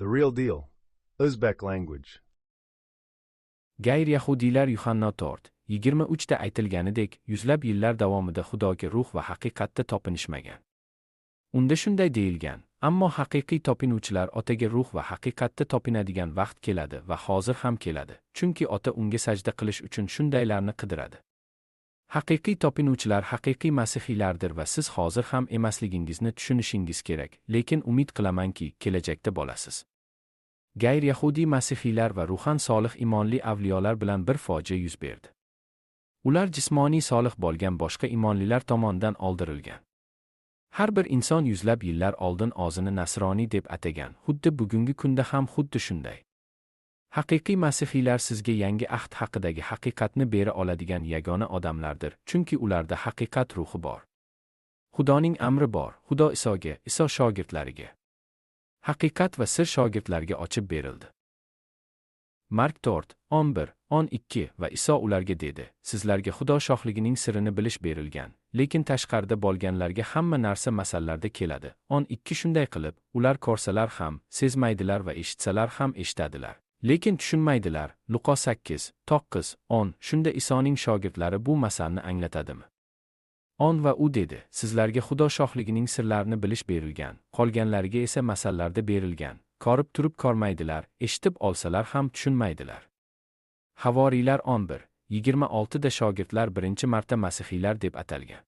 The real deal. Uzbek language. Gayr-yahudiylar Yuhanna 4:23 da aytilganidek, yuzlab yillar davomida Xudoga ruh va haqiqatda topinishmagan. Unda shunday deyilgan: ammo haqiqiy topinuvchilar Otaga ruh va haqiqatda topinadigan vaqt keladi va hozir ham keladi, chunki Ota unga sajda qilish uchun shundaylarni qidiradi. Haqiqiy topinuvchilar haqiqiy masihiylardir va siz hozir ham emasligingizni tushunishingiz kerak, lekin umid qilamanki, kelajakda bo'lasiz. Gayr-yahudiy masihiylar va ruhan solih imonli avliyolar bilan bir fojia yuz berdi. Ular jismoniy solih bo'lgan boshqa imonlilar tomonidan oldirilgan. Har bir inson yuzlab yillar oldin o'zini nasroniy deb atagan, xuddi bugungi kunda ham xuddi shunday. Haqiqiy masihiylar sizga yangi ahd haqidagi haqiqatni bera oladigan yagona odamlardir, chunki ularda haqiqat ruhi bor. Xudoning amri bor, Xudo Isoga, Iso shogirdlariga. Haqiqat va sir shogirdlarga ochib berildi. Mark 4:11-12 va Iso ularga dedi: sizlarga Xudo shohligining sirini bilish berilgan, lekin tashqarida bo'lganlarga hamma narsa masallarda keladi. 12 shunday qilib, ular ko'rsalar ham, sezmaydilar va eshitsalar ham eshitadilar, lekin tushunmaydilar. Luqo 8:9-10 Shunda Isoning shogirdlari bu masalni anglatadimi? Va u dedi: sizlarga Xudo shohligining sirlarini bilish berilgan, qolganlariga esa masallarda berilgan. Ko'rib turib ko'rmaydilar, eshitib olsalar ham tushunmaydilar. Havoriylar 11:26 da shogirdlar birinchi marta masihiylar deb atalgan.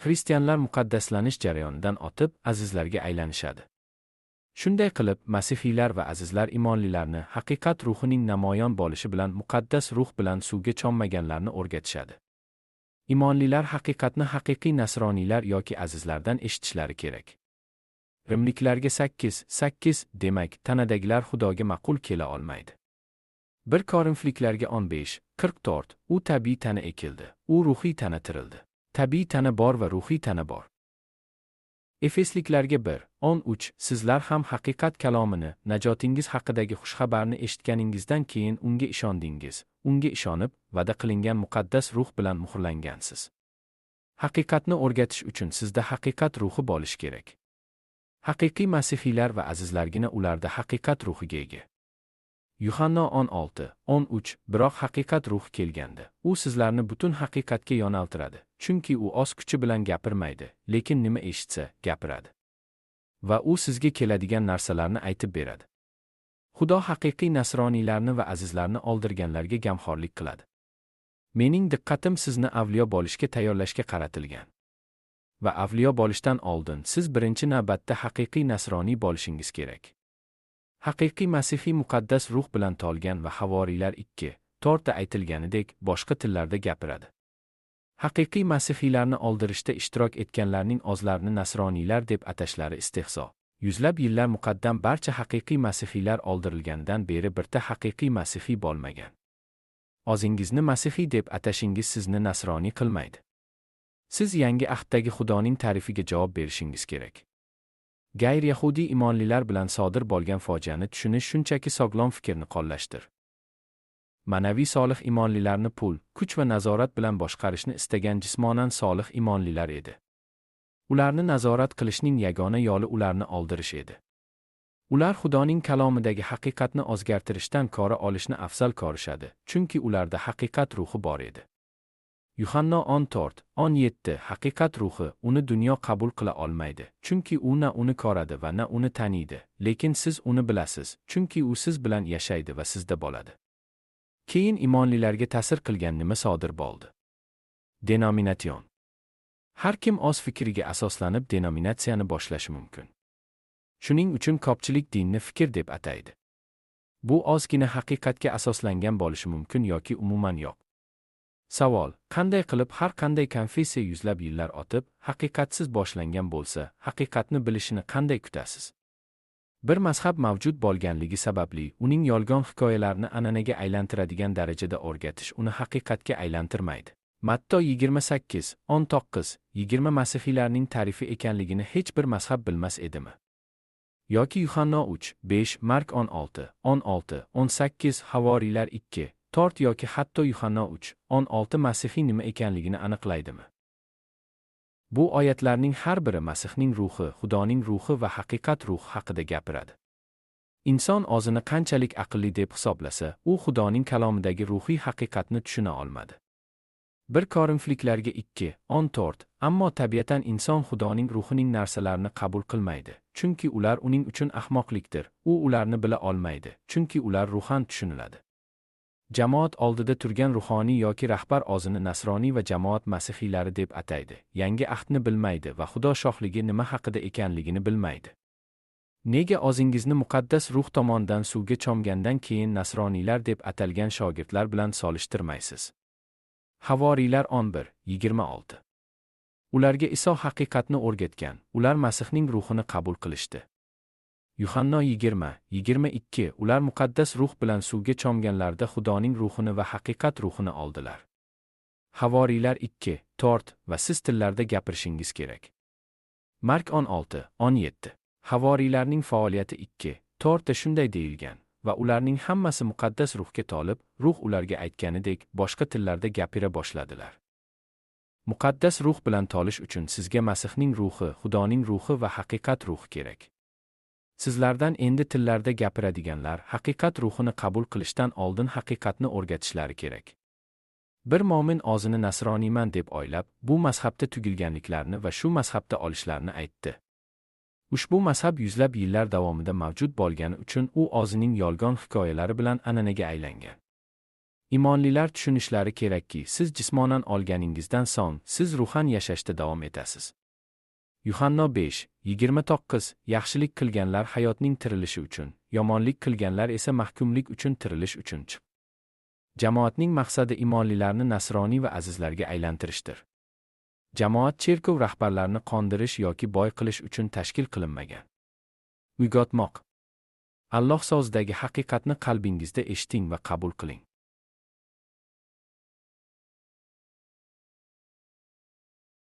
Xristianlar muqaddaslanish jarayonidan o'tib, azizlarga aylanishadi. Shunday qilib, masihiylar va azizlar imonlilarni haqiqat ruhining namoyon bo'lishi bilan muqaddas ruh bilan suvga cho'mmaganlarni o'rgatishadi. Imonlilar haqiqatni haqiqiy nasroniylar yoki azizlardan eshitishlari kerak. Rimliklarga 8:8 demak, tanadagilar Xudoga ma'qul kela olmaydi. 1 Korinfliklarga 15:44 u tabiiy tana ekildi, u ruhiy tana tirildi. Tabiiy tana bor va ruhiy tana bor. Efesliklarga 1:13 sizlar ham haqiqat kalomini, najotingiz haqidagi xushxabarni eshitganingizdan keyin unga ishondingiz, unga ishonib, va'da qilingan muqaddas ruh bilan muhrlangansiz. Haqiqatni o'rgatish uchun sizda haqiqat ruhi bo'lishi kerak. Haqiqiy masihiylar va azizlargina ularda haqiqat ruhiga ega. Yuhanna 16:13 Biroq haqiqat ruhi kelganda, u sizlarni butun haqiqatga yo'naltiradi, chunki u o'z kuchi bilan gapirmaydi, lekin nima eshitsa, gapiradi. Va u sizga keladigan narsalarni aytib beradi. Xudo haqiqiy nasroniylarni va azizlarni oldirganlarga gamxorlik qiladi. Mening diqqatim sizni avliyo bo'lishga tayyorlashga qaratilgan. Va avliyo bo'lishdan oldin siz birinchi navbatda haqiqiy nasroniy bo'lishingiz kerak. Haqiqiy masihiy muqaddas ruh bilan to'lgan va havoriylar 2:4 da aytilganidek boshqa tillarda gapiradi. Haqiqiy masihiylarni oldirishda ishtirok etganlarning o'zlarini nasroniylar deb atashlari istehzo. Yuzlab yillar muqaddam barcha haqiqiy masihiylar oldirilgandan beri birta haqiqiy masihiy bo'lmagan. O'zingizni masihiy deb atashingiz sizni nasroniy qilmaydi. Siz yangi ahddagi Xudoning ta'rifiga javob berishingiz kerak. Gayr-yahudiy imonlilar bilan sodir bo'lgan fojiani tushunish shunchaki sog'lom fikrni qo'llashdir. Ma'naviy solih imonlilarni pul, kuch va nazorat bilan boshqarishni istagan jismonan solih imonlilar edi. Ularni nazorat qilishning yagona yo'li ularni oldirish edi. Ular Xudoning kalomidagi haqiqatni o'zgartirishdan ko'ra olishni afzal ko'rishadi, chunki ularda haqiqat ruhi bor edi. Yuhanna 14:17 Haqiqat ruhi uni dunyo qabul qila olmaydi, chunki u na uni ko'radi va na uni taniydi, lekin siz uni bilasiz, chunki u siz bilan yashaydi va sizda bo'ladi. Keyin imonlilarga ta'sir qilgan nima sodir bo'ldi? Denominatsion. Har kim o'z fikriga asoslanib denominatsiyani boshlashi mumkin. Shuning uchun ko'pchilik dinni fikr deb ataydi. Bu ozgina haqiqatga asoslangan bo'lishi mumkin yoki umuman yo'q. Savol: qanday qilib har qanday konfessiya yuzlab yillar o'tib, haqiqatsiz boshlangan bo'lsa, haqiqatni bilishini qanday kutasiz? Bir mazhab mavjud bo'lganligi sababli, uning yolg'on hikoyalarini an'anaga aylantiradigan darajada o'rgatish uni haqiqatga aylantirmaydi. Matto 28:19-20 masihiylarning ta'rifi ekanligini hech bir mazhab bilmas edimi? Yoki Yuhanna 3:5, Mark 16:16-18, Havoriylar 2:4 yoki hatto Yuhanna 3:16 masihiy nima ekanligini aniqlaydimi? Bu oyatlarning har biri Masihning ruhi, Xudoning ruhi va haqiqat ruhi haqida gapiradi. Inson o'zini qanchalik aqlli deb hisoblasa, u Xudoning kalomidagi ruhiy haqiqatni tushuna olmadi. 1 Korinfliklarga 2:14 Ammo tabiatan inson Xudoning ruhining narsalarini qabul qilmaydi, chunki ular uning uchun ahmoqlikdir. U ularni bila olmaydi, chunki ular ruhan tushuniladi. Jamoat oldida turgan ruhoniy yoki rahbar o'zini nasroniy va jamoat masihiylari deb ataydi. Yangi ahdni bilmaydi va Xudo shohligi nima haqida ekanligini bilmaydi. Nega o'zingizni muqaddas ruh tomonidan suvga cho'mgandan keyin nasroniylar deb atalgan shogirdlar bilan solishtirmaysiz? Havoriylar 11:26 Ularga Iso haqiqatni o'rgatgan, ular Masihning ruhini qabul qilishdi. Yuhanna 20:22 Ular muqaddas ruh bilan suvga cho'mganlarda Xudoning ruhini va haqiqat ruhini oldilar. Havoriylar 2:4 Va siz tillarda gapirishingiz kerak. Mark 16:17 Havoriylarning faoliyati 2:4 shunday deyilgan va ularning hammasi muqaddas ruhga tolib, ruh ularga aytganidek boshqa tillarda gapira boshladilar. Muqaddas ruh bilan tolish uchun sizga Masihning ruhi, Xudoning ruhi va haqiqat ruhi kerak. Sizlardan endi tillarda gapiradiganlar haqiqat ruhini qabul qilishdan oldin haqiqatni o'rgatishlari kerak. Bir mo'min o'zini nasroniyman deb o'ylab, bu mazhabda tugilganliklarini va shu mazhabda olishlarini aytdi. Ushbu mazhab yuzlab yillar davomida mavjud bo'lgani uchun u o'zining yolg'on hikoyalari bilan an'anaga aylangan. Imonlilar tushunishlari kerakki, siz jismonan olganingizdan so'ng, siz ruhan yashashda davom etasiz. Yuhanna 5:29 Yaxshilik qilganlar hayotning tirilishi uchun, yomonlik qilganlar esa mahkumlik uchun tirilish uchun chiq. Jamoatning maqsadi imonlilarni nasroniy va azizlarga aylantirishdir. Jamoat cherkov rahbarlarini qondirish yoki boy qilish uchun tashkil qilinmagan. Uyg'otmoq. Alloh so'zidagi haqiqatni qalbingizda eshiting va qabul qiling.